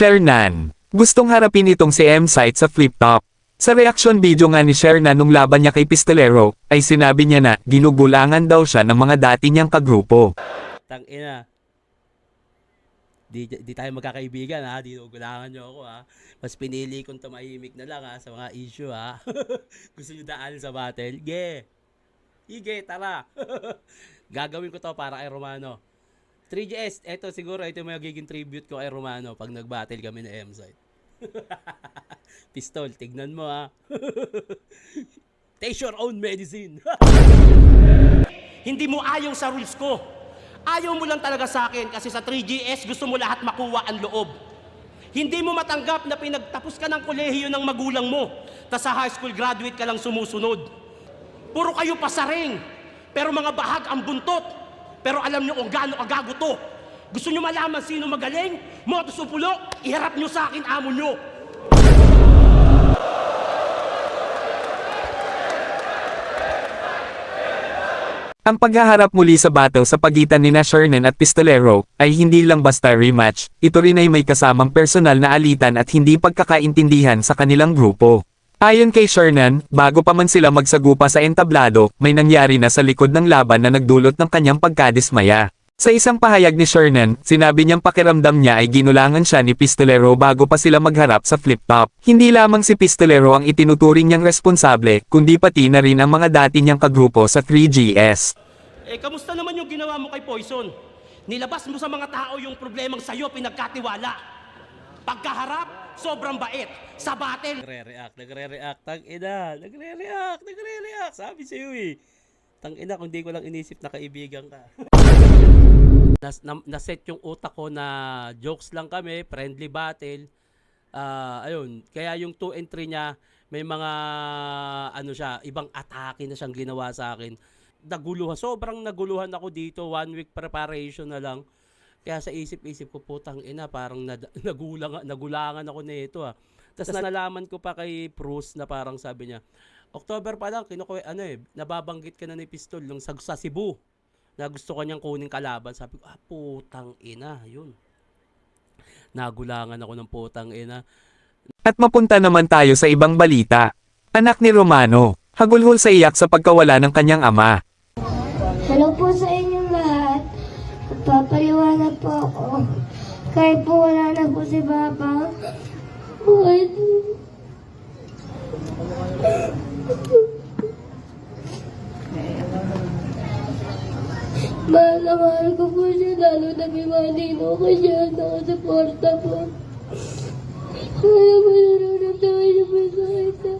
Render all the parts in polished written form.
Shernan. Gustong harapin itong si M-Site sa flip top. Sa reaction video nga ni Shernan nung laban niya kay Pistolero, ay sinabi niya na ginugulangan daw siya ng mga dati niyang kagrupo. Tangina. Di tayo magkakaibigan ha, ginugulangan niyo ako ha. Mas pinili kong tumahimik na lang ha sa mga issue ha. Gusto niyo daan sa battle? Ige, tara. Gagawin ko to para kay Romano. 3GS, ito siguro ito yung magiging tribute ko kay Romano pag nag-battle kami na M-Site. Pistol, tignan mo ha. Take your own medicine. Hindi mo ayaw sa rules ko. Ayaw mo lang talaga sa akin kasi sa 3GS gusto mo lahat makuha ang loob. Hindi mo matanggap na pinagtapos ka ng kolehiyo ng magulang mo, tas sa high school graduate ka lang sumusunod. Puro kayo pasaring, pero mga bahag ang buntot. Pero alam nyo kung gaano kagago to. Gusto nyo malaman sino magaling? Motos o pulo, iharap nyo sa akin amo nyo. Ang paghaharap muli sa battle sa pagitan ni Shernan at Pistolero, ay hindi lang basta rematch, ito rin ay may kasamang personal na alitan at hindi pagkakaintindihan sa kanilang grupo. Ayon kay Shernan, bago pa man sila magsagupa sa entablado, may nangyari na sa likod ng laban na nagdulot ng kanyang pagkadismaya. Sa isang pahayag ni Shernan, sinabi niyang pakiramdam niya ay ginulangan siya ni Pistolero bago pa sila magharap sa flip top. Hindi lamang si Pistolero ang itinuturing niyang responsable, kundi pati na rin ang mga dati niyang kagrupo sa 3GS. Kamusta naman yung ginawa mo kay Poison? Nilabas mo sa mga tao yung problemang sa'yo pinagkatiwala. Pagkaharap, sobrang bait. Sa battle, Nagre-react. Nagre-react. Sabi sa'yo eh. Tangina, kung di ko lang inisip na kaibigan ka. Naset yung utak ko na jokes lang kami, friendly battle. Ayun, kaya yung 2 and 3 niya, may mga ibang atake na siyang ginawa sa akin. Sobrang naguluhan ako dito, 1 week preparation na lang. Kaya sa isip-isip ko, putang ina, parang nagulangan ako nito ah. Tapos nalaman ko pa kay Bruce na parang sabi niya, October pa lang, nababanggit ka na ni Pistol nung sa Cebu na gusto ko niyang kuning kalaban. Sabi ko, putang ina, yun. Nagulangan ako ng putang ina. At mapunta naman tayo sa ibang balita. Anak ni Romano, hagulhol sa iyak sa pagkawala ng kanyang ama. Hello po sa inyong lahat. Papaliwanag po ako. Kahit po wala na po si Papa. Buhay po. Mahal na mahal ko po siya, lalo na may manino ko siya, nakasuporta po. Kaya mo nararamdaman niyo po sa kita.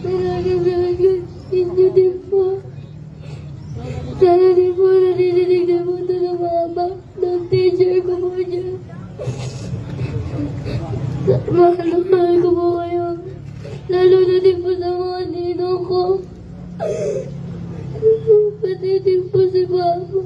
Nararamdaman ko inyo din po. Sana din po narinig na po ito ng mama, ng teacher ko po siya. Mahal na mahal ko po kayo. Lalo na din po sa mga ninong ko. Pati din po si Papa.